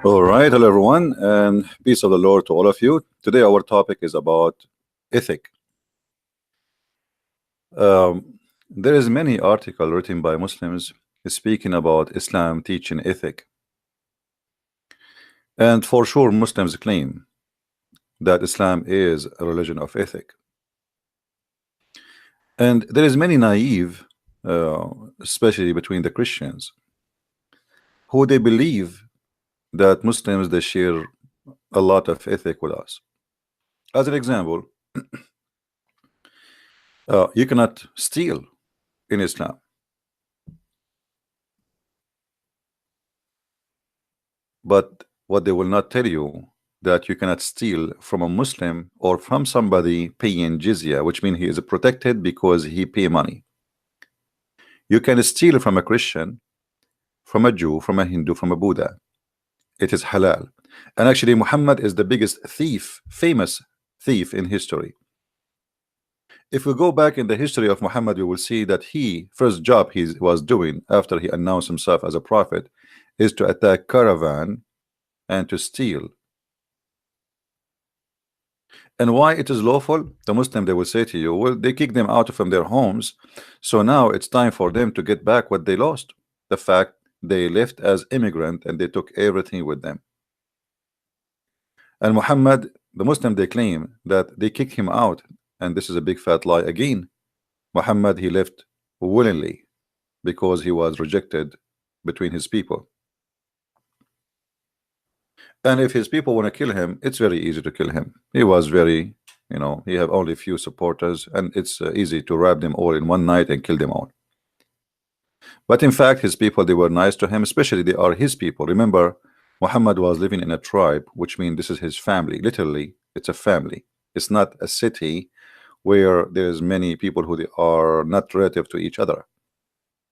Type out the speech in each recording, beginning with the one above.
All right, hello everyone, and peace of the Lord to all of you. Today, our topic is about ethic. There is many article written by Muslims speaking about Islam teaching ethic, and for sure, Muslims claim that Islam is a religion of ethic. And there is many naive, especially between the Christians, who they believe that Muslims they share a lot of ethic with us. As an example, you cannot steal in Islam. But what they will not tell you that you cannot steal from a Muslim or from somebody paying jizya, which means he is protected because he pay money. You can steal from a Christian, from a Jew, from a Hindu, from a Buddha. It is halal. And actually Muhammad is the biggest thief, famous thief in history. If we go back in the history of Muhammad, we will see that first job he was doing after he announced himself as a prophet is to attack caravan and to steal. And why it is lawful? The Muslim they will say to you, well, they kicked them out from their homes, so now it's time for them to get back what they lost. The fact they left as immigrant and they took everything with them. And Muhammad, the Muslim, they claim that they kicked him out, and this is a big fat lie again. Muhammad, he left willingly because he was rejected between his people. And if his people want to kill him, it's very easy to kill him. He was very, he have only few supporters, and it's easy to wrap them all in one night and kill them all. But in fact, his people, they were nice to him, especially they are his people. Remember, Muhammad was living in a tribe, which means this is his family. Literally, it's a family. It's not a city where there's many people who they are not relative to each other.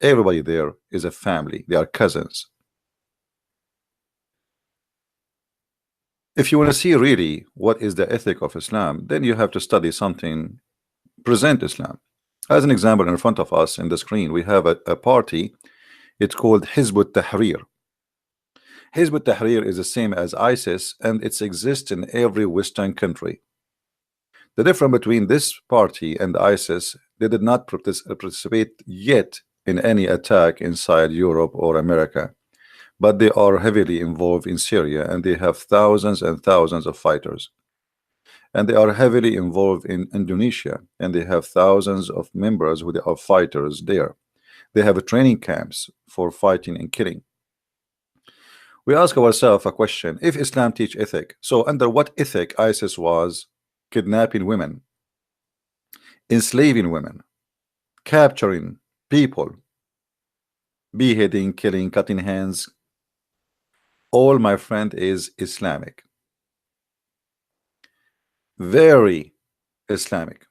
Everybody there is a family. They are cousins. If you want to see really what is the ethic of Islam, then you have to study something, present Islam. As an example, in front of us in the screen, we have a party. It's called Hizb ut-Tahrir. Hizb ut-Tahrir is the same as ISIS, and it exists in every Western country. The difference between this party and ISIS, they did not participate yet in any attack inside Europe or America. But they are heavily involved in Syria, and they have thousands and thousands of fighters. And they are heavily involved in Indonesia, and they have thousands of members who are fighters there. They have training camps for fighting and killing. We ask ourselves a question: if Islam teach ethic, so under what ethic ISIS was kidnapping women, enslaving women, capturing people, beheading, killing, cutting hands? All, my friend, is Islamic. Very Islamic.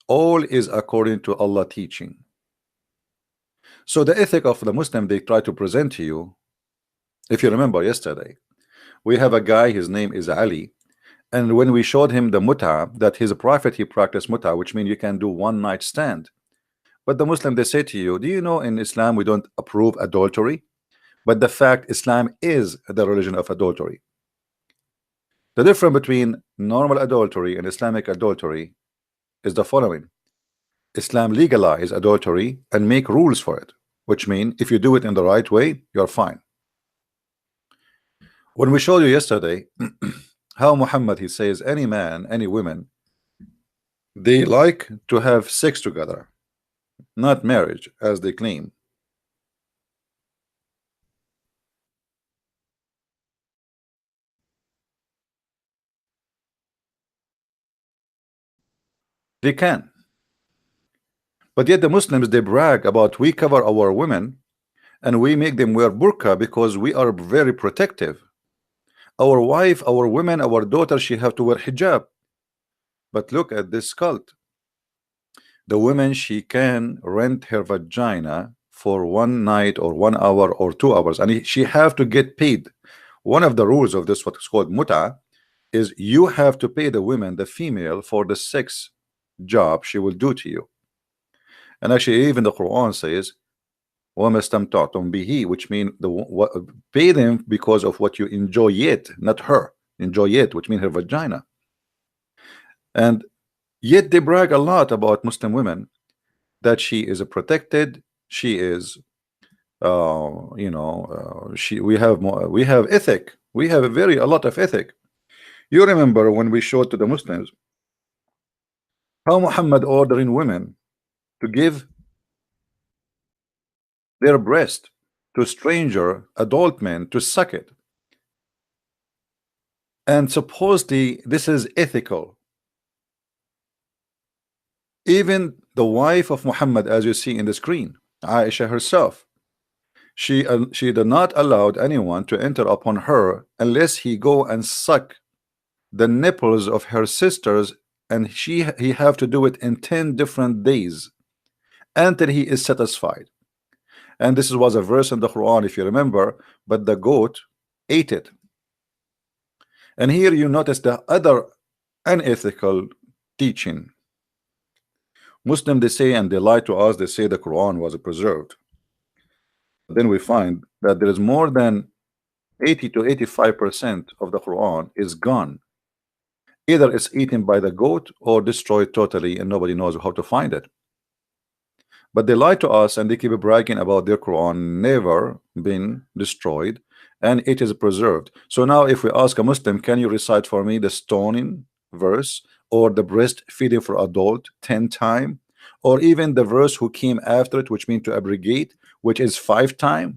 All is according to Allah teaching. So the ethic of the Muslim they try to present to you, if you remember yesterday, we have a guy, his name is Ali, and when we showed him the muta, that he's a prophet, he practiced muta, which means you can do one night stand. But the Muslim they say to you, do you know in Islam we don't approve adultery? But the fact Islam is the religion of adultery. The difference between normal adultery and Islamic adultery is the following: Islam legalize adultery and make rules for it, which means if you do it in the right way, you're fine. When we showed you yesterday how Muhammad, he says any man, any woman, they like to have sex together, not marriage as they claim. They can. But yet the Muslims, they brag about we cover our women and we make them wear burqa because we are very protective. Our wife, our women, our daughter, she have to wear hijab. But look at this cult. The woman, she can rent her vagina for one night or 1 hour or 2 hours, and she have to get paid. One of the rules of this, what is called muta, is you have to pay the women, the female, for the sex job she will do to you. And actually even the Quran says وَمَا اسْتَمْتَعْتُمْ بِهِ, which mean pay them because of what you enjoy it, not her. Enjoy it, which means her vagina. And yet they brag a lot about Muslim women, that she is a protected, she is we have ethic, we have a lot of ethic. You remember when we showed to the Muslims how Muhammad ordering women to give their breast to stranger adult men to suck it, and supposedly this is ethical. Even the wife of Muhammad, as you see in the screen, Aisha herself, she did not allowed anyone to enter upon her unless he go and suck the nipples of her sisters, and he have to do it in 10 different days until he is satisfied. And this was a verse in the Quran, if you remember, but the goat ate it. And here you notice the other unethical teaching. Muslim, they say, and they lie to us, they say the Quran was preserved. Then we find that there is more than 80 to 85% of the Quran is gone. Either it's eaten by the goat or destroyed totally, and nobody knows how to find it. But they lie to us and they keep bragging about their Quran never been destroyed and it is preserved. So now if we ask a Muslim, can you recite for me the stoning verse or the breastfeeding for adult 10 times, or even the verse who came after it, which means to abrogate, which is 5 times?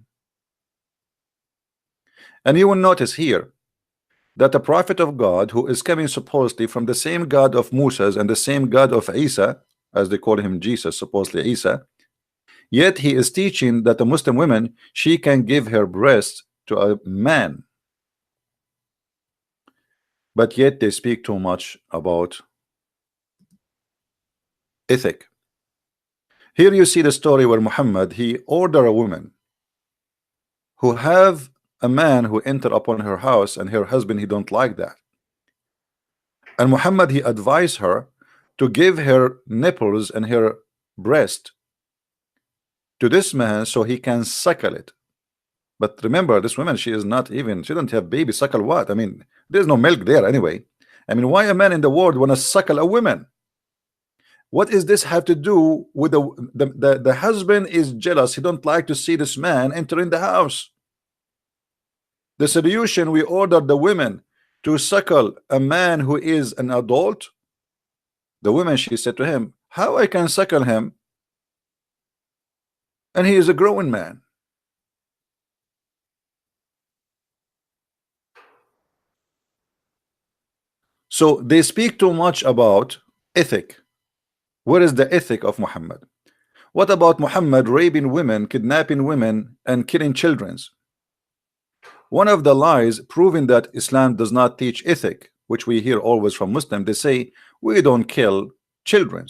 And you will notice here that the prophet of God, who is coming supposedly from the same God of Moses and the same God of Isa, as they call him Jesus, supposedly Isa, yet he is teaching that a Muslim woman, she can give her breast to a man. But yet they speak too much about ethic. Here you see the story where Muhammad, he ordered a woman who have a man who enter upon her house, and her husband, he don't like that. And Muhammad, he advised her to give her nipples and her breast to this man so he can suckle it. But remember, this woman, she is not even, she don't have baby. Suckle what? I mean, there's no milk there anyway. I mean, why a man in the world want to suckle a woman? What is this have to do with the husband is jealous, he don't like to see this man enter in the house. The solution, we ordered the women to suckle a man who is an adult. The woman, she said to him, how I can suckle him and he is a growing man? So they speak too much about ethic. Where is the ethic of Muhammad? What about Muhammad raping women, kidnapping women, and killing children? One of the lies proving that Islam does not teach ethic, which we hear always from Muslims, they say we don't kill children.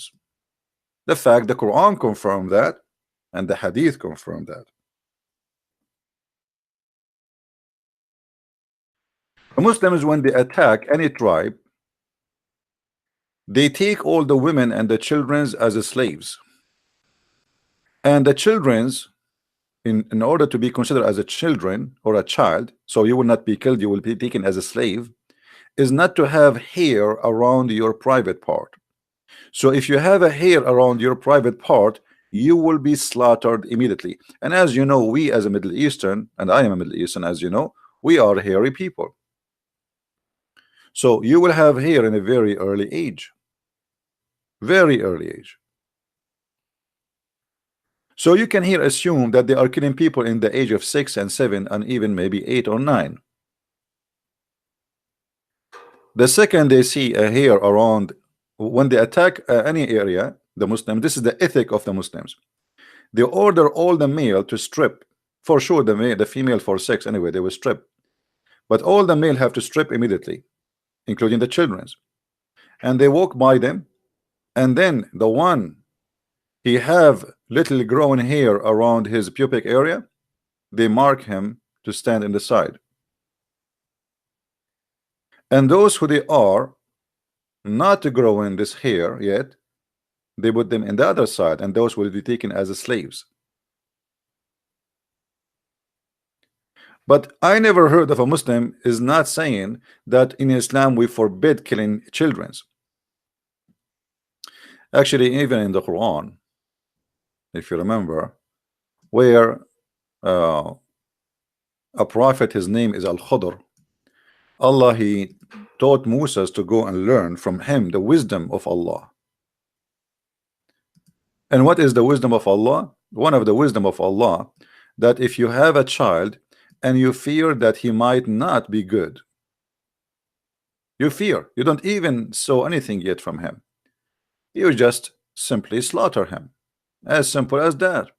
The fact the Quran confirmed that, and the Hadith confirmed that. The Muslims, when they attack any tribe, they take all the women and the children as slaves. And the children's, in order to be considered as a children or a child, so you will not be killed, you will be taken as a slave, is not to have hair around your private part. So if you have a hair around your private part, you will be slaughtered immediately. And as you know, we as a Middle Eastern, and I am a Middle Eastern, as you know, we are hairy people. So you will have hair in a very early age. Very early age. So you can here assume that they are killing people in the age of 6 and 7 and even maybe 8 or 9. The second they see a hair around, when they attack any area, the Muslim, this is the ethic of the Muslims. They order all the male to strip. For sure the female for sex anyway, they will strip. But all the male have to strip immediately, including the children. And they walk by them, and then the one he have little growing hair around his pubic area, they mark him to stand in the side. And those who they are not growing this hair yet, they put them in the other side, and those will be taken as slaves. But I never heard of a Muslim is not saying that in Islam we forbid killing children. Actually, even in the Quran, if you remember, where uh, a prophet, his name is Al-Khudr, Allah, he taught Moses to go and learn from him the wisdom of Allah. And what is the wisdom of Allah? One of the wisdom of Allah, that if you have a child and you fear that he might not be good, you fear, you don't even saw anything yet from him, you just simply slaughter him, as simple as that.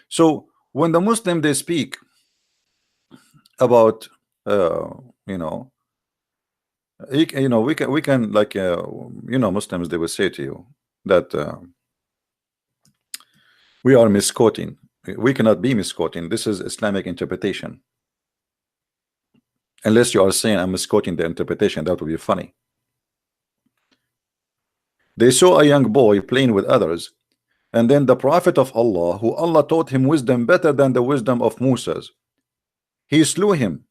So when the Muslim they speak about you know, we can like Muslims, they will say to you that we are misquoting. We cannot be misquoting. This is Islamic interpretation. Unless you are saying I'm misquoting the interpretation, that would be funny. They saw a young boy playing with others, and then the prophet of Allah, who Allah taught him wisdom better than the wisdom of Moses, he slew him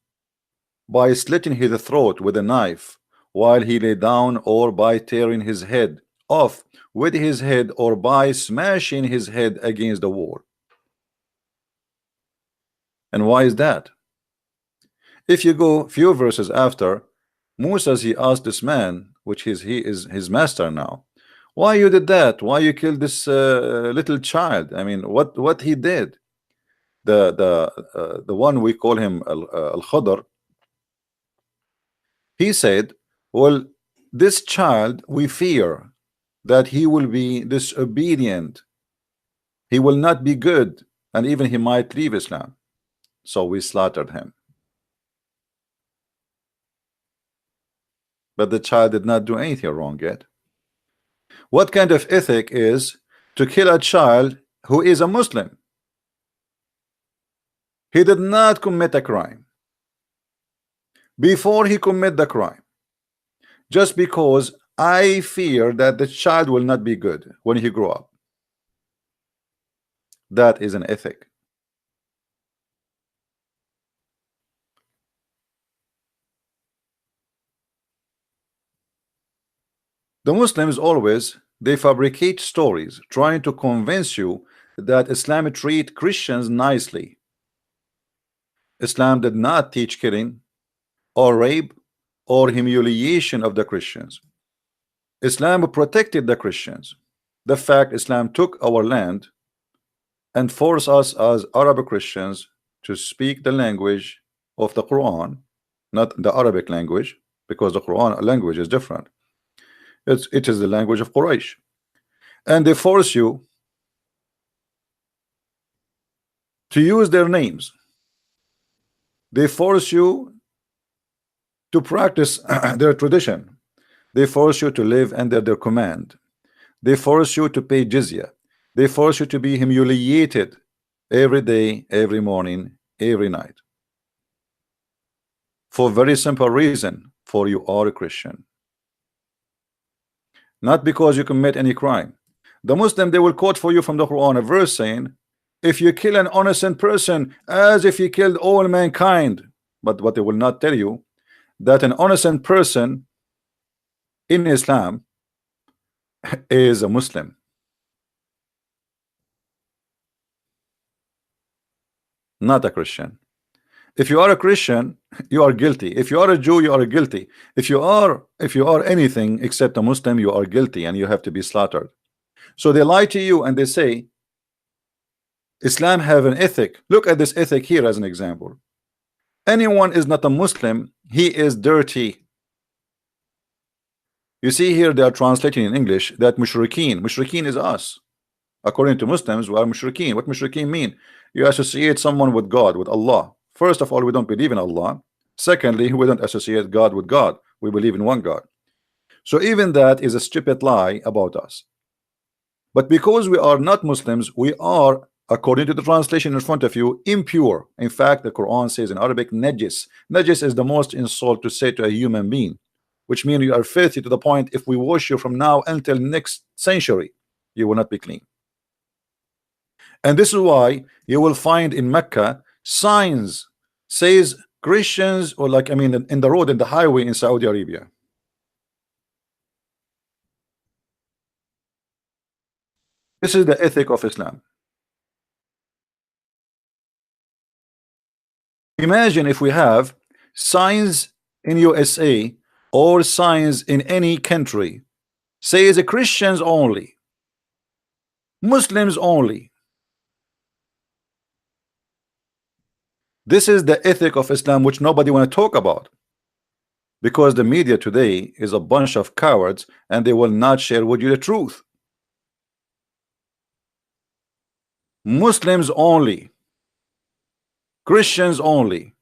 by slitting his throat with a knife while he lay down, or by tearing his head off with his head, or by smashing his head against the wall. And why is that? If you go few verses after, Moses, he asked this man, which he is his master now, why you did that? Why you killed this little child? I mean, what he did? The one we call him Al-Khudr, he said, well, this child, we fear that he will be disobedient, he will not be good, and even he might leave Islam, so we slaughtered him. But the child did not do anything wrong yet. What kind of ethic is to kill a child who is a Muslim? He did not commit a crime. Before he commit the crime, just because I fear that the child will not be good when he grow up, that is an ethic. The Muslims always, they fabricate stories trying to convince you that Islam treat Christians nicely. Islam did not teach killing or rape or humiliation of the Christians. Islam protected the Christians. The fact Islam took our land and forced us as Arab Christians to speak the language of the Quran, not the Arabic language, because the Quran language is different. It is the language of Quraysh, and they force you to use their names. They force you to practice their tradition. They force you to live under their command. They force you to pay jizya. They force you to be humiliated every day, every morning, every night, for very simple reason: for you are a Christian, not because you commit any crime. The Muslim, they will quote for you from the Quran a verse saying, if you kill an innocent person as if you killed all mankind. But what they will not tell you, that an innocent person in Islam is a Muslim, not a Christian. If you are a Christian, you are guilty. If you are a Jew, you are guilty. If you are anything except a Muslim, you are guilty and you have to be slaughtered. So they lie to you and they say Islam have an ethic. Look at this ethic here as an example. Anyone is not a Muslim, he is dirty. You see here they are translating in English that mushrikeen is us. According to Muslims, we are mushrikeen. What mushrikeen mean? You associate someone with God, with Allah. First of all, we don't believe in Allah. Secondly, we don't associate God with God. We believe in one God. So even that is a stupid lie about us. But because we are not Muslims, we are, according to the translation in front of you, impure. In fact, the Quran says in Arabic, najis. Najis is the most insult to say to a human being, which means you are filthy to the point if we wash you from now until next century, you will not be clean. And this is why you will find in Mecca signs says Christians, or like, I mean, in the road, in the highway in Saudi Arabia. This is the ethic of Islam. Imagine if we have signs in USA or signs in any country says Christians only, Muslims only. This is the ethic of Islam, which nobody want to talk about, because the media today is a bunch of cowards and they will not share with you the truth. Muslims only, Christians only.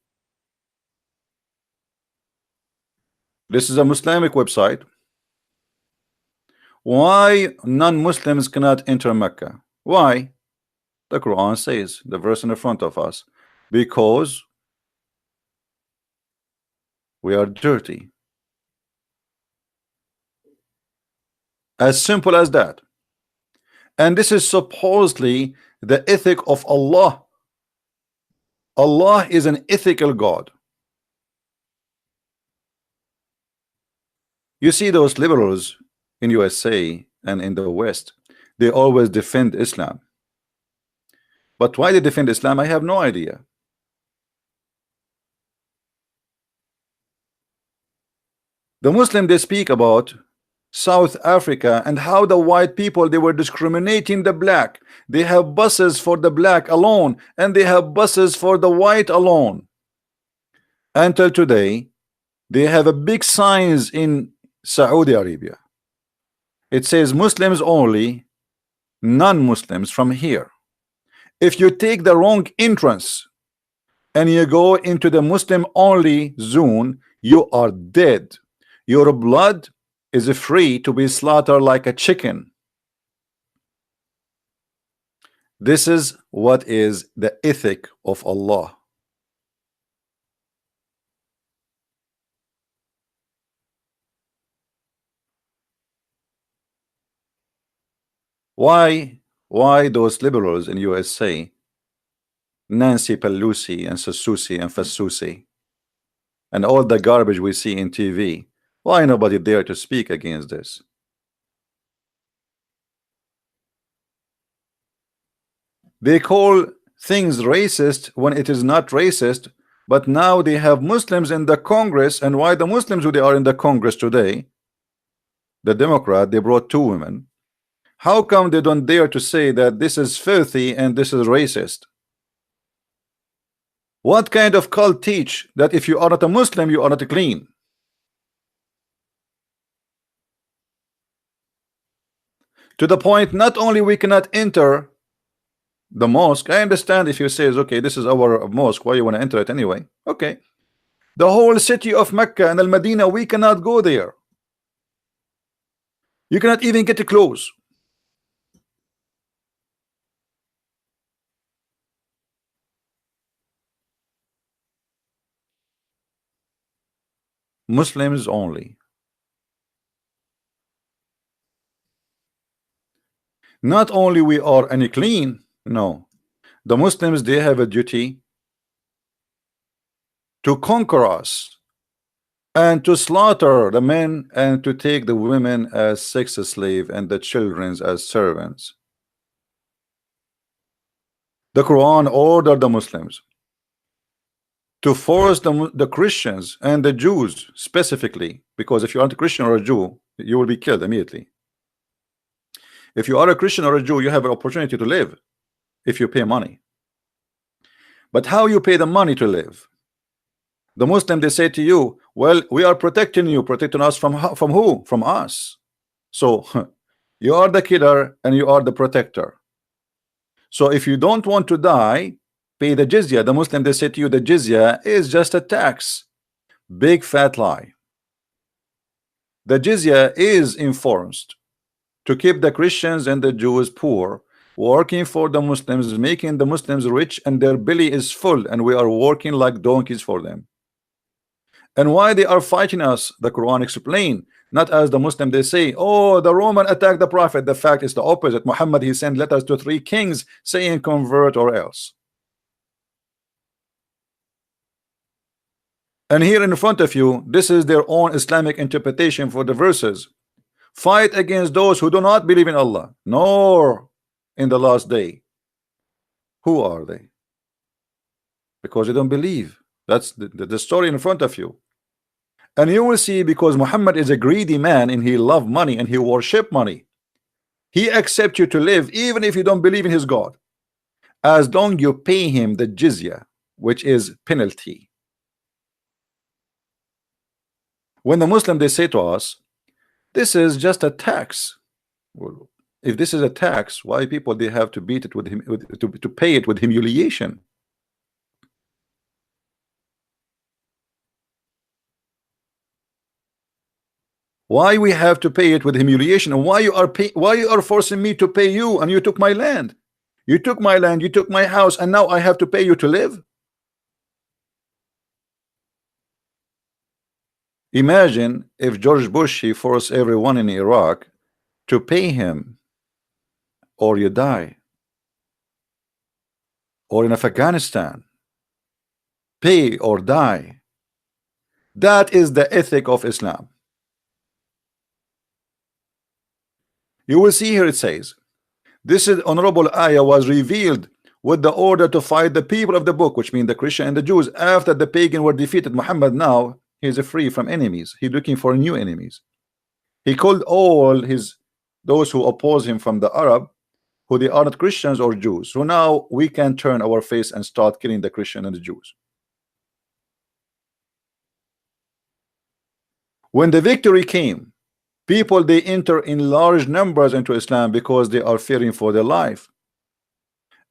This is a Islamic website. Why non-Muslims cannot enter Mecca? Why? The Quran says, the verse in the front of us, because we are dirty. As simple as that. And this is supposedly the ethic of Allah. Allah is an ethical God. You see those liberals in USA and in the West, they always defend Islam. But why they defend Islam, I have no idea. The Muslim, they speak about South Africa and how the white people, they were discriminating the black. They have buses for the black alone and they have buses for the white alone. Until today, they have a big signs in Saudi Arabia. It says Muslims only, non-Muslims from here. If you take the wrong entrance and you go into the Muslim only zone, you are dead. Your blood is free to be slaughtered like a chicken. This is what is the ethic of Allah. Why those liberals in USA, Nancy Pelosi and Sasusi and Fasusi, and all the garbage we see in TV, why nobody dare to speak against this? They call things racist when it is not racist, but now they have Muslims in the Congress. And why the Muslims, who they are in the Congress today, the Democrat, they brought 2 women. How come they don't dare to say that this is filthy and this is racist? What kind of cult teach that if you are not a Muslim, you are not clean? To the point, not only we cannot enter the mosque. I understand if you say, okay, this is our mosque, why you want to enter it anyway? Okay. The whole city of Mecca and Al-Madinah, we cannot go there. You cannot even get close. Muslims only. Not only we are unclean, no. The Muslims, they have a duty to conquer us and to slaughter the men and to take the women as sex slave and the children as servants. The Quran ordered the Muslims to force the Christians and the Jews specifically, because if you aren't a Christian or a Jew, you will be killed immediately. If you are a Christian or a Jew, you have an opportunity to live if you pay money. But how you pay the money to live? The Muslim, they say to you, well, we are protecting you. Protecting us from who? From us. So you are the killer and you are the protector. So if you don't want to die, pay the jizya. The Muslim, they say to you, the jizya is just a tax. Big fat lie. The jizya is enforced to keep the Christians and the Jews poor, working for the Muslims, making the Muslims rich, and their belly is full, and we are working like donkeys for them. And why they are fighting us, the Quran explain, not as the Muslim, they say, oh, the Roman attacked the Prophet. The fact is the opposite. Muhammad, he sent letters to 3 kings saying convert or else. And here in front of you, this is their own Islamic interpretation for the verses. Fight against those who do not believe in Allah, nor in the last day. Who are they? Because they don't believe. That's the story in front of you. And you will see, because Muhammad is a greedy man and he love money and he worship money, he accept you to live even if you don't believe in his God, as long you pay him the jizya, which is penalty. When the Muslim, they say to us, this is just a tax. Well, if this is a tax, why people they have to beat it with him, to pay it with humiliation? Why we have to pay it with humiliation? And why you are forcing me to pay you? And you took my land, you took my land, you took my house, and now I have to pay you to live? Imagine if George Bush, he forced everyone in Iraq to pay him or you die. Or in Afghanistan, pay or die. That is the ethic of Islam. You will see here it says, this is honorable ayah was revealed with the order to fight the people of the book, which means the Christian and the Jews, after the pagan were defeated. Muhammad now he is free from enemies. He's looking for new enemies. He called all those who oppose him from the Arab, who they are not Christians or Jews. So now we can turn our face and start killing the Christian and the Jews. When the victory came, people they enter in large numbers into Islam because they are fearing for their life.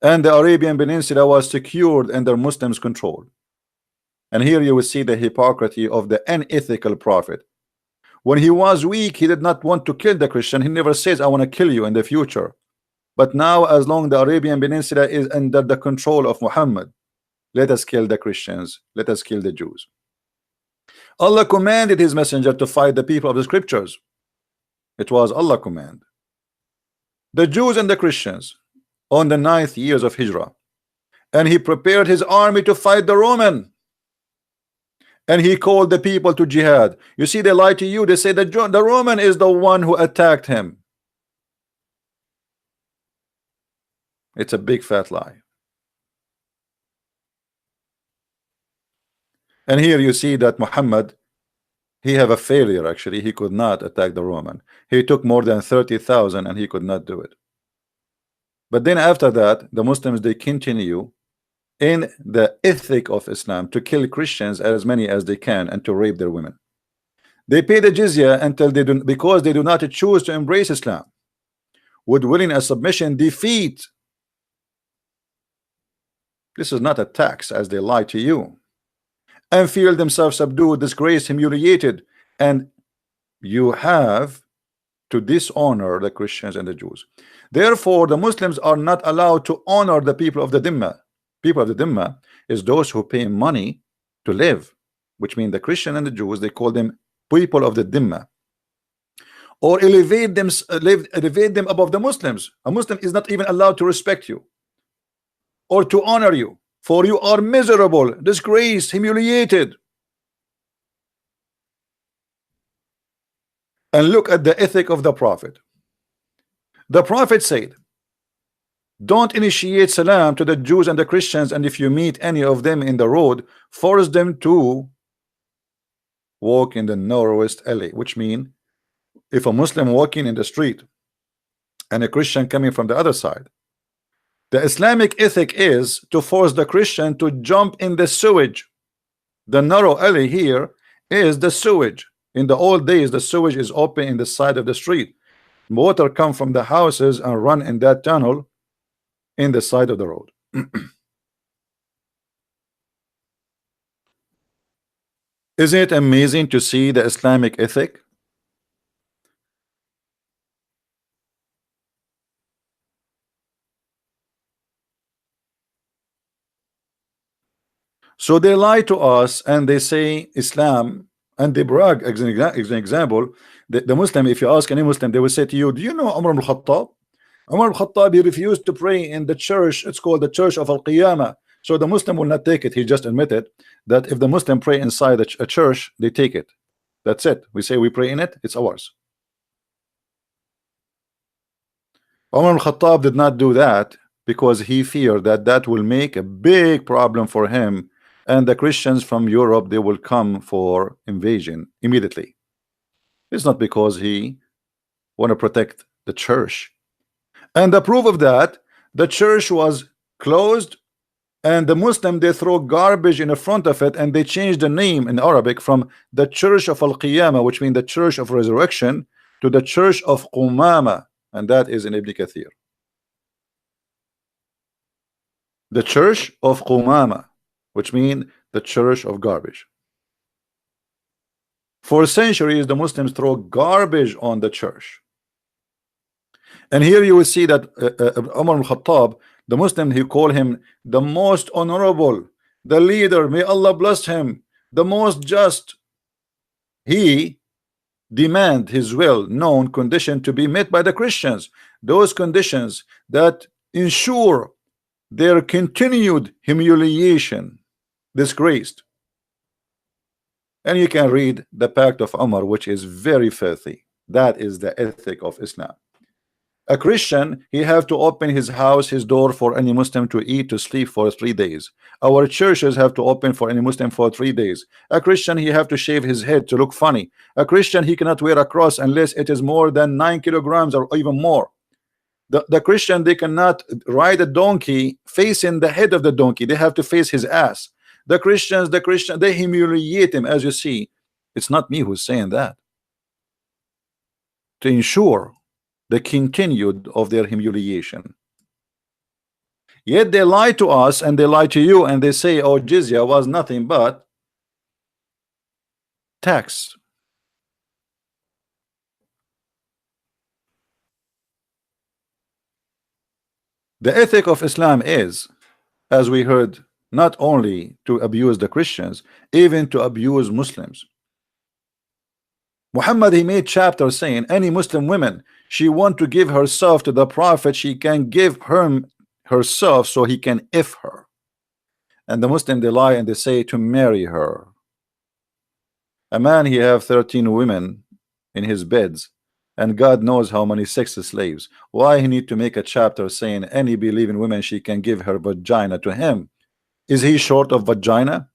And the Arabian Peninsula was secured under Muslims' control. And here you will see the hypocrisy of the unethical prophet. When he was weak, he did not want to kill the Christian. He never says, I want to kill you in the future. But now, as long the Arabian Peninsula is under the control of Muhammad, let us kill the Christians, let us kill the Jews. Allah commanded his messenger to fight the people of the scriptures. It was Allah command. The Jews and the Christians on the 9th years of Hijrah, and he prepared his army to fight the Roman. And he called the people to jihad. You see, they lie to you. They say that the Roman is the one who attacked him. It's a big fat lie. And here you see that Muhammad, he have a failure. Actually, he could not attack the Roman. He took more than 30,000 and he could not do it. But then after that, the Muslims, they continue in the ethic of Islam to kill Christians as many as they can and to rape their women. They pay the jizya until they do, because they do not choose to embrace Islam. Would willing a submission defeat? This is not a tax, as they lie to you, and feel themselves subdued, disgraced, humiliated, and you have to dishonor the Christians and the Jews. Therefore, the Muslims are not allowed to honor the people of the Dhimma. People of the Dhimma is those who pay money to live, which means the Christian and the Jews, they call them people of the Dhimma, or elevate them above the Muslims. A Muslim is not even allowed to respect you or to honor you, for you are miserable, disgraced, humiliated. And look at the ethic of the Prophet. The Prophet said, don't initiate salam to the Jews and the Christians, and if you meet any of them in the road, force them to walk in the narrowest alley, which means if a Muslim walking in the street and a Christian coming from the other side, the Islamic ethic is to force the Christian to jump in the sewage. The narrow alley here is the sewage. In the old days, the sewage is open in the side of the street. Water come from the houses and run in that tunnel in the side of the road. Isn't it amazing to see the Islamic ethic? So they lie to us and they say Islam, and they brag. As an example, the Muslim, if you ask any Muslim, they will say to you, do you know Umar ibn Khattab? Umar ibn Khattab, he refused to pray in the church. It's called the Church of Al-Qiyamah. So the Muslim will not take it. He just admitted that if the Muslim pray inside a church, they take it. That's it. We say we pray in it, it's ours. Umar al-Khattab did not do that because he feared that that will make a big problem for him, and the Christians from Europe, they will come for invasion immediately. It's not because he want to protect the church. And the proof of that, the church was closed, and the Muslim, they throw garbage in the front of it, and they changed the name in Arabic from the Church of Al-Qiyamah, which means the Church of Resurrection, to the Church of Qumama, and that is in Ibn Kathir. The Church of Qumama, which means the Church of Garbage. For centuries, the Muslims throw garbage on the church. And here you will see that Umar al-Khattab, the Muslim, he called him the most honorable, the leader, may Allah bless him, the most just. He demand his well-known condition to be met by the Christians, those conditions that ensure their continued humiliation, disgraced. And you can read the Pact of Umar, which is very filthy. That is the ethic of Islam. A Christian, he have to open his house, his door for any Muslim to eat, to sleep for 3 days. Our churches have to open for any Muslim for 3 days. A Christian, he have to shave his head to look funny. A Christian, he cannot wear a cross unless it is more than 9 kilograms or even more. The Christian, they cannot ride a donkey facing the head of the donkey. They have to face his ass. The Christians, they humiliate him, as you see. It's not me who's saying that. To ensure the continued of their humiliation. Yet they lie to us, and they lie to you, and they say, oh, jizya was nothing but tax. The ethic of Islam is, as we heard, not only to abuse the Christians, even to abuse Muslims. Muhammad, he made chapters saying any Muslim woman, she want to give herself to the Prophet, she can give herself so he can if her. And the Muslim, they lie and they say to marry her. A man, he have 13 women in his beds, and God knows how many sex slaves. Why he need to make a chapter saying any believing woman, she can give her vagina to him? Is he short of vagina?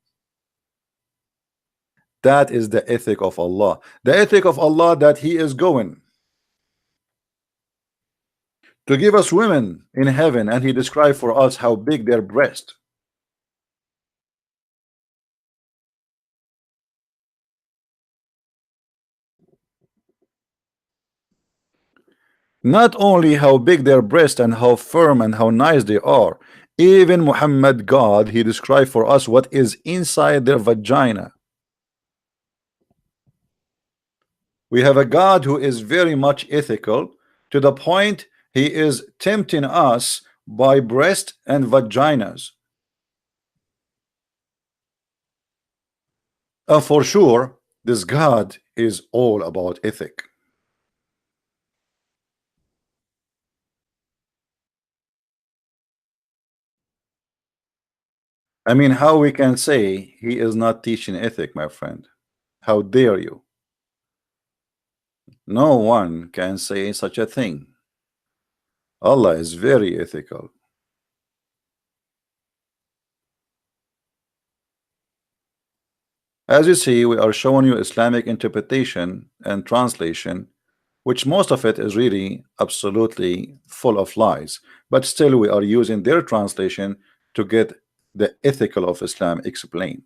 That is the ethic of Allah. The ethic of Allah, that he is going to give us women in heaven, and he described for us how big their breast. Not only how big their breast and how firm and how nice they are, even Muhammad, God, he described for us what is inside their vagina. We have a God who is very much ethical, to the point he is tempting us by breast and vaginas. For sure, this God is all about ethic. I mean, how we can say he is not teaching ethic, my friend? How dare you? No one can say such a thing. Allah is very ethical. As you see, we are showing you Islamic interpretation and translation, which most of it is really absolutely full of lies, but still we are using their translation to get the ethical of Islam explained.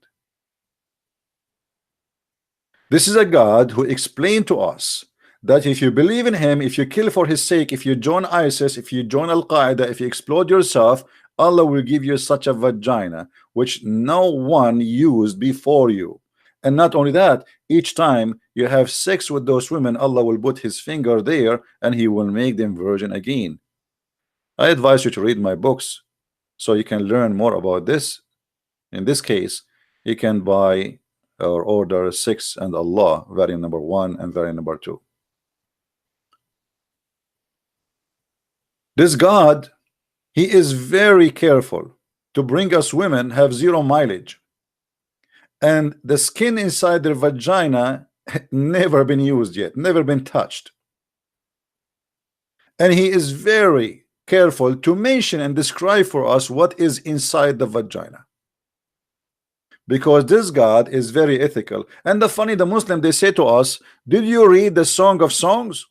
This is a God who explained to us that if you believe in him, if you kill for his sake, if you join ISIS, if you join Al-Qaeda, if you explode yourself, Allah will give you such a vagina which no one used before you. And not only that, each time you have sex with those women, Allah will put his finger there and he will make them virgin again. I advise you to read my books so you can learn more about this. In this case, you can buy or order 6 and Allah, variant number 1 and variant number 2. This God, he is very careful to bring us women have 0 mileage. and the skin inside their vagina never been used yet, never been touched. And he is very careful to mention and describe for us what is inside the vagina, because this God is very ethical. And the funny, the Muslim, they say to us, did you read the Song of Songs?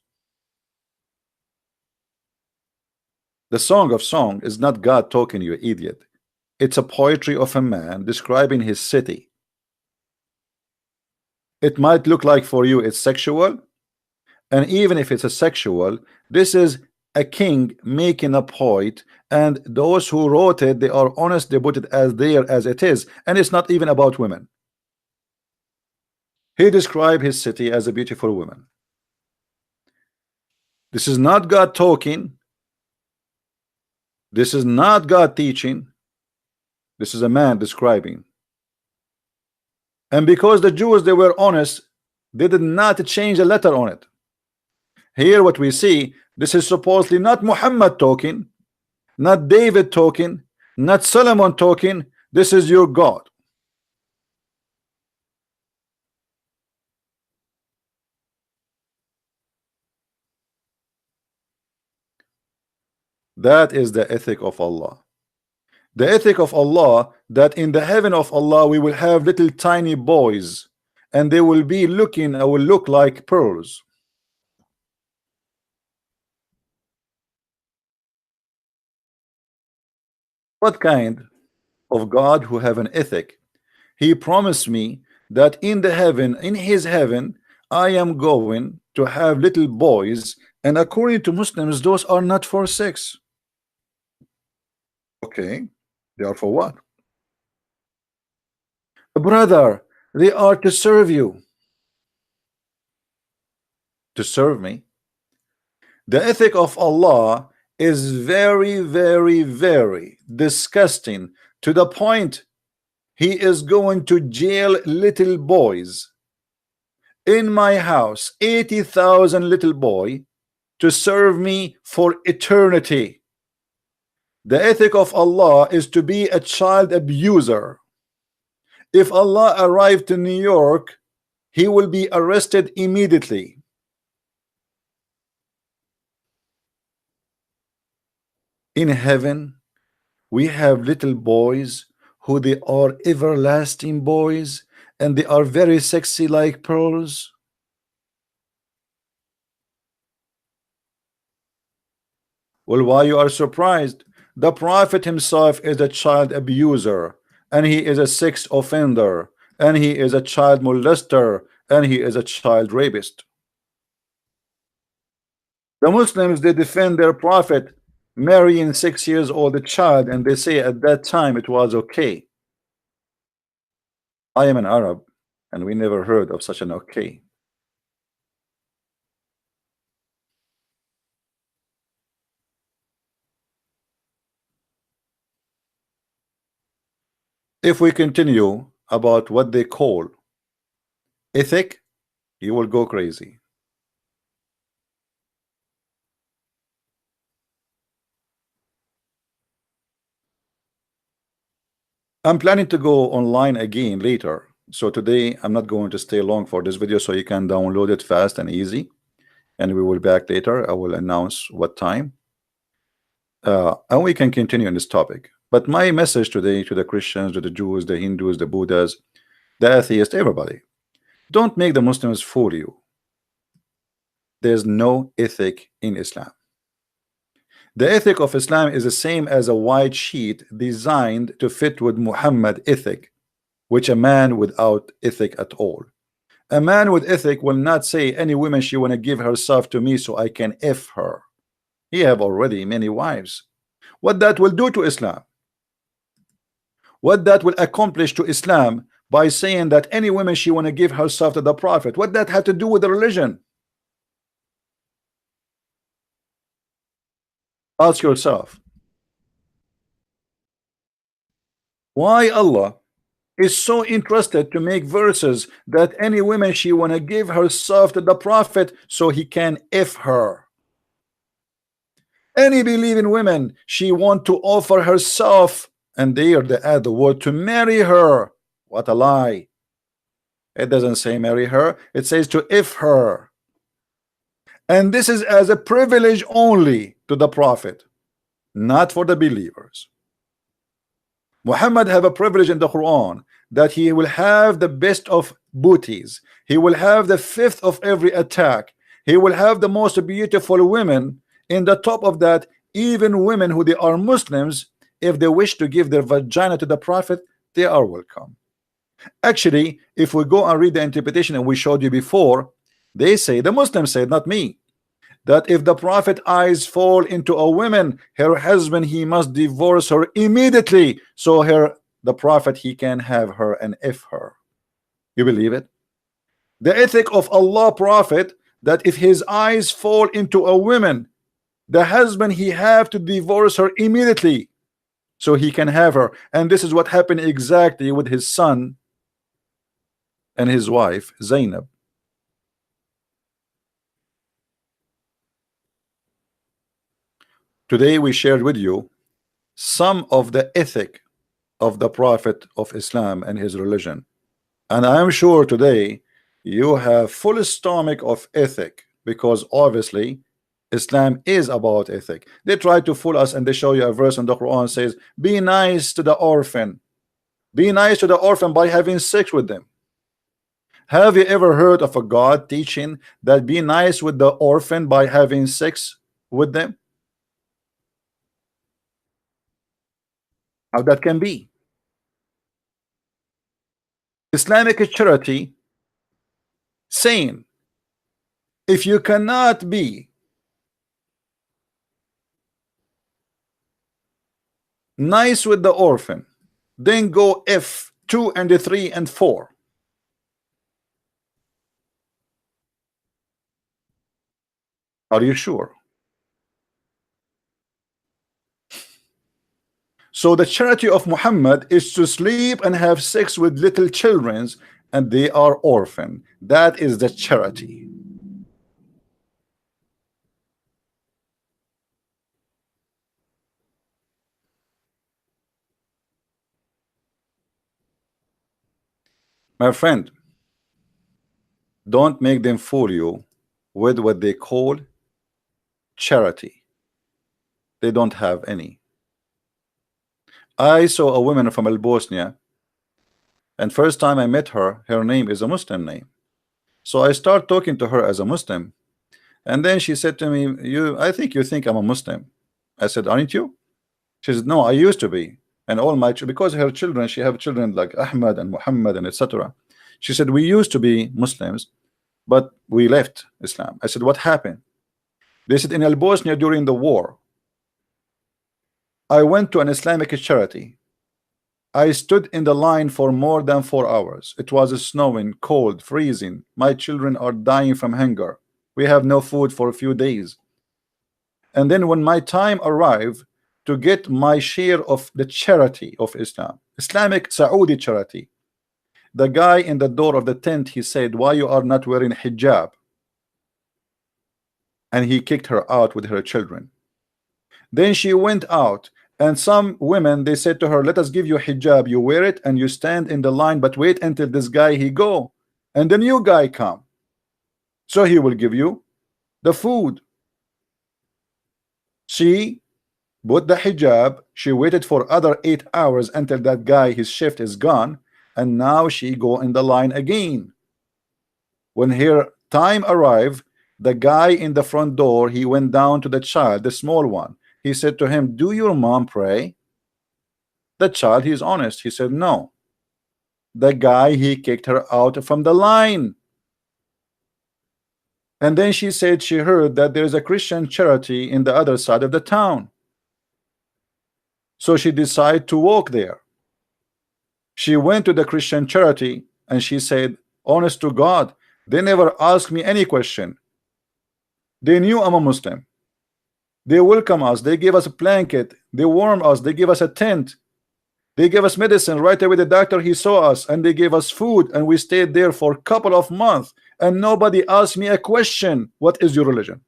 The Song of Song is not God talking, you idiot. It's a poetry of a man describing his city. It might look like for you it's sexual, and even if it's a sexual, this is a king making a point, and those who wrote it, they are honest, they put it as there as it is, and it's not even about women. He described his city as a beautiful woman. This is not God talking. This is not God teaching. This is a man describing. And because the Jews, they were honest, they did not change a letter on it. Here what we see, this is supposedly not Muhammad talking, not David talking, not Solomon talking. This is your God. That is the ethic of Allah. The ethic of Allah, that in the heaven of Allah we will have little tiny boys, and they will be looking, will look like pearls. What kind of God who have an ethic? He promised me that in the heaven, in his heaven, I am going to have little boys, and according to Muslims, those are not for sex. Okay, they are for what? Brother, they are to serve you. To serve me. The ethic of Allah is very, very, very disgusting, to the point he is going to jail little boys. In my house, 80,000 little boy to serve me for eternity. The ethic of Allah is to be a child abuser. If Allah arrived to New York, he will be arrested immediately. In heaven, we have little boys who they are everlasting boys, and they are very sexy like pearls. Well, why you are surprised? The Prophet himself is a child abuser, and he is a sex offender, and he is a child molester, and he is a child rapist. The Muslims, they defend their Prophet marrying 6 years old child, and they say at that time it was okay. I am an Arab, and we never heard of such an okay. If we continue about what they call ethic, you will go crazy. I'm planning to go online again later, so today I'm not going to stay long for this video, so you can download it fast and easy, and we will back later. I will announce what time, and we can continue on this topic. But my message today to the Christians, to the Jews, the Hindus, the Buddhas, the atheists, everybody, don't make the Muslims fool you. There's no ethic in Islam. The ethic of Islam is the same as a white sheet designed to fit with Muhammad ethic, which a man without ethic at all. A man with ethic will not say any woman she want to give herself to me so I can F her. He have already many wives. What that will do to Islam? What that will accomplish to Islam by saying that any woman she want to give herself to the Prophet? What that had to do with the religion? Ask yourself. Why Allah is so interested to make verses that any woman she want to give herself to the Prophet so he can F her? Any believing women she want to offer herself, and they add the word to marry her. What a lie. It doesn't say marry her, it says to if her. And this is as a privilege only to the Prophet, not for the believers. Muhammad have a privilege in the Quran that he will have the best of booties, he will have the fifth of every attack, he will have the most beautiful women. In the top of that, even women who they are Muslims, if they wish to give their vagina to the Prophet, they are welcome. Actually, if we go and read the interpretation and we showed you before, they say, the Muslims say, not me, that if the Prophet eyes fall into a woman, her husband, he must divorce her immediately, so the Prophet, he can have her and if her. You believe it? The ethic of Allah Prophet, that if his eyes fall into a woman, the husband, he have to divorce her immediately so he can have her. And this is what happened exactly with his son and his wife Zainab. Today we shared with you some of the ethic of the Prophet of Islam and his religion, and I am sure today you have full stomach of ethic, because obviously Islam is about ethic. They try to fool us and they show you a verse in the Quran says be nice to the orphan, be nice to the orphan by having sex with them. Have you ever heard of a God teaching that be nice with the orphan by having sex with them? How that can be? Islamic charity saying if you cannot be nice with the orphan, then go F 2 and 3 and 4. Are you sure? So the charity of Muhammad is to sleep and have sex with little children and they are orphan. That is the charity. My friend, don't make them fool you with what they call charity. They don't have any. I saw a woman from Bosnia, and first time I met her, her name is a Muslim name. So I start talking to her as a Muslim, and then she said to me, I think you think I'm a Muslim. I said, aren't you? She said, no, I used to be. And all my because her children, she have children like Ahmad and Muhammad and etc. She said, we used to be Muslims, but we left Islam. I said, what happened? They said, in Bosnia during the war, I went to an Islamic charity. I stood in the line for more than 4 hours. It was snowing, cold, freezing. My children are dying from hunger. We have no food for a few days. And then when my time arrived to get my share of the charity of Islam, Islamic Saudi charity, the guy in the door of the tent, he said, why you are not wearing hijab? And he kicked her out with her children. Then she went out, and some women, they said to her, let us give you hijab, you wear it and you stand in the line, but wait until this guy he go and the new guy come, so he will give you the food. She put the hijab, she waited for other 8 hours until that guy his shift is gone, and now she go in the line again. When her time arrived, the guy in the front door, he went down to the child, the small one. He said to him, do your mom pray? The child, he's honest, he said no. The guy, he kicked her out from the line. And then she said she heard that there's a Christian charity in the other side of the town. So she decided to walk there. She went to the Christian charity and she said, honest to God, they never asked me any question. They knew I'm a Muslim. They welcome us, they gave us a blanket, they warm us, they give us a tent, they gave us medicine. Right away the doctor, he saw us, and they gave us food, and we stayed there for a couple of months, and nobody asked me a question, what is your religion?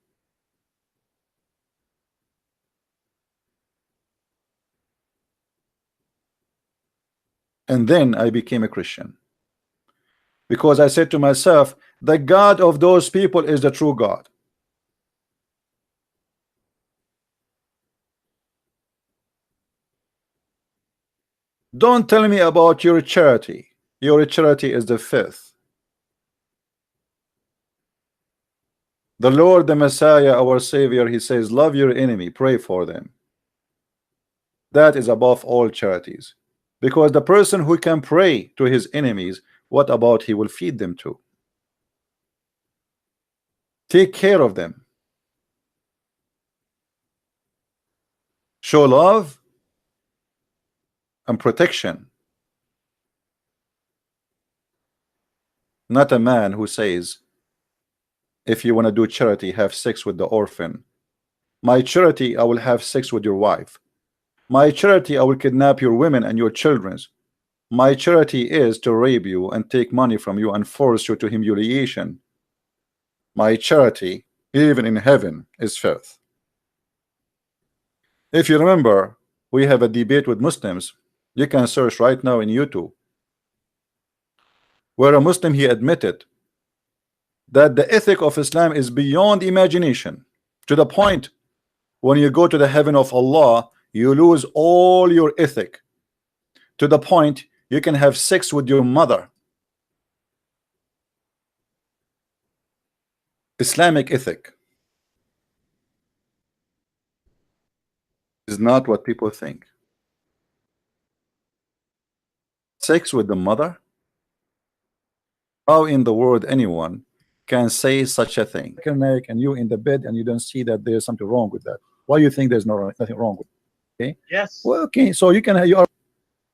And then I became a Christian. because I said to myself, the God of those people is the true God. Don't tell me about your charity. Your charity is the fifth. The Lord, the Messiah, our Savior, he says, love your enemy, pray for them. That is above all charities. Because the person who can pray to his enemies, what about he will feed them too? Take care of them. Show love and protection. Not a man who says, if you want to do charity, have sex with the orphan. My charity, I will have sex with your wife. My charity, I will kidnap your women and your children. My charity is to rape you and take money from you and force you to humiliation. My charity, even in heaven, is filth. If you remember, we have a debate with Muslims. You can search right now in YouTube, where a Muslim, he admitted that the ethic of Islam is beyond imagination, to the point when you go to the heaven of Allah, you lose all your ethic, to the point you can have sex with your mother. Islamic ethic is not what people think. Sex with the mother? How in the world anyone can say such a thing? And you in the bed and you don't see that there's something wrong with that. Why you think there's nothing wrong with it? Okay. Yes. Well, okay. So you can, you are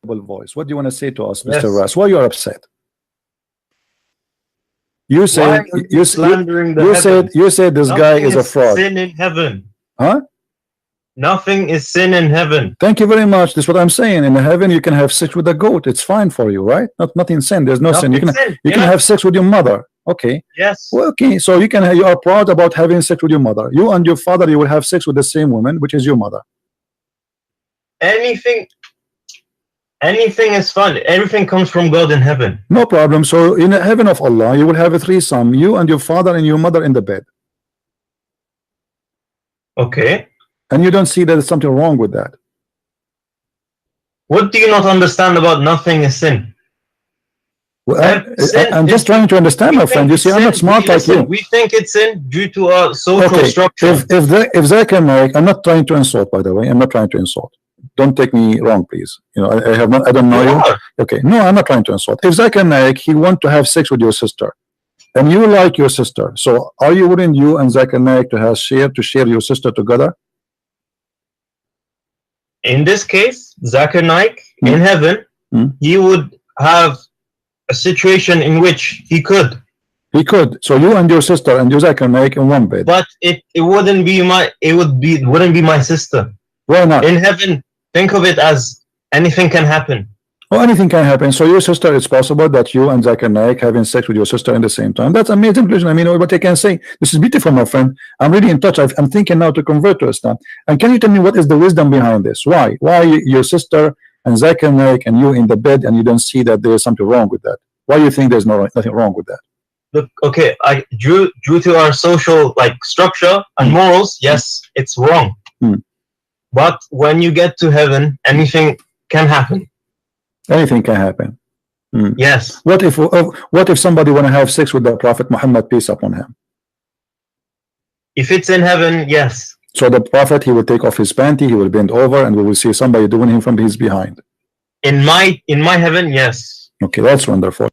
voice. What do you want to say to us, Yes. Mr. Ras? Why you are upset? You said slandering the you said this guy is a fraud. Sin in heaven. Huh? Nothing is sin in heaven. Thank you very much. This is what I'm saying. In heaven, you can have sex with a goat. It's fine for you, right? Nothing sin. There's no sin. You can have sex with your mother. Okay. Yes. Well, okay. So you are proud about having sex with your mother. You and your father, you will have sex with the same woman, which is your mother. Anything is fun. Everything comes from God in heaven. No problem. So in the heaven of Allah, you will have a threesome. You and your father and your mother in the bed. Okay. And you don't see that there's something wrong with that. What do you not understand about nothing is sin? Well, I'm just trying to understand, my friend. You see, I'm not smart like you. We think it's sin due to our social structure. If they can make, I'm not trying to insult, by the way. I'm not trying to insult. Don't take me wrong, please. You know, I don't know you. Okay, no, I'm not trying to insult. If Zakir Naik, he want to have sex with your sister, and you like your sister, so are you willing, you and Zakir Naik, to share your sister together? In this case, Zakir Naik in heaven, he would have a situation in which he could. He could. So you and your sister and your Zakir Naik in one bed. But it wouldn't be my sister. Why not? In heaven, think of it as anything can happen. Oh, anything can happen. So your sister, it's possible that you and Zakir Naik having sex with your sister at the same time. That's amazing. I mean, what I can say, this is beautiful, my friend. I'm really in touch. I'm thinking now to convert to Islam. And can you tell me what is the wisdom behind this? Why your sister and Zakir Naik and you in the bed and you don't see that there's something wrong with that? Why you think there's nothing wrong with that? Look, okay, due to our social structure and morals, yes, it's wrong. But when you get to heaven, anything can happen. Anything can happen. Yes. What if somebody want to have sex with the Prophet Muhammad, peace upon him? If it's in heaven, yes. So the Prophet, he will take off his panty, he will bend over, and we will see somebody doing him from his behind. In my heaven, yes. Okay, that's wonderful.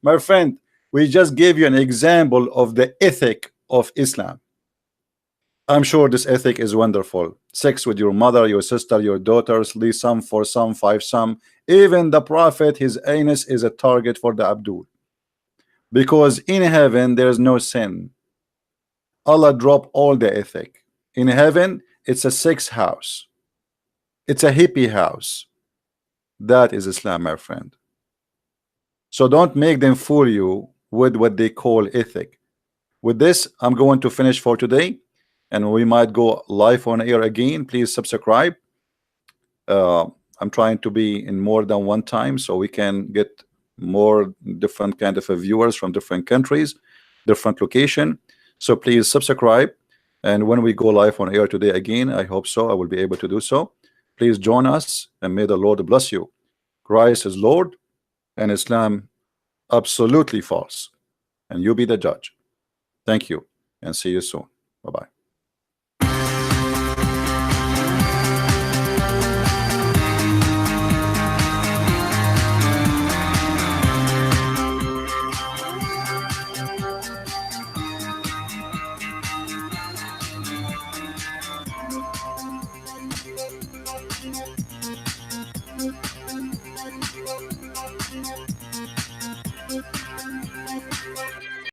My friend, we just gave you an example of the ethic of Islam. I'm sure this ethic is wonderful. Sex with your mother, your sister, your daughters, threesome, foursome, fivesome. Even the Prophet, his anus is a target for the Abdul. Because in heaven, there is no sin. Allah dropped all the ethic. In heaven, it's a sex house. It's a hippie house. That is Islam, my friend. So don't make them fool you with what they call ethic. With this, I'm going to finish for today. And we might go live on air again. Please subscribe. I'm trying to be in more than one time so we can get more different kind of viewers from different countries, different location. So please subscribe, and when we go live on air today again, I hope so, I will be able to do so. Please join us, and may the Lord bless you. Christ is Lord, and Islam absolutely false, and you be the judge. Thank you, and see you soon. Bye-bye.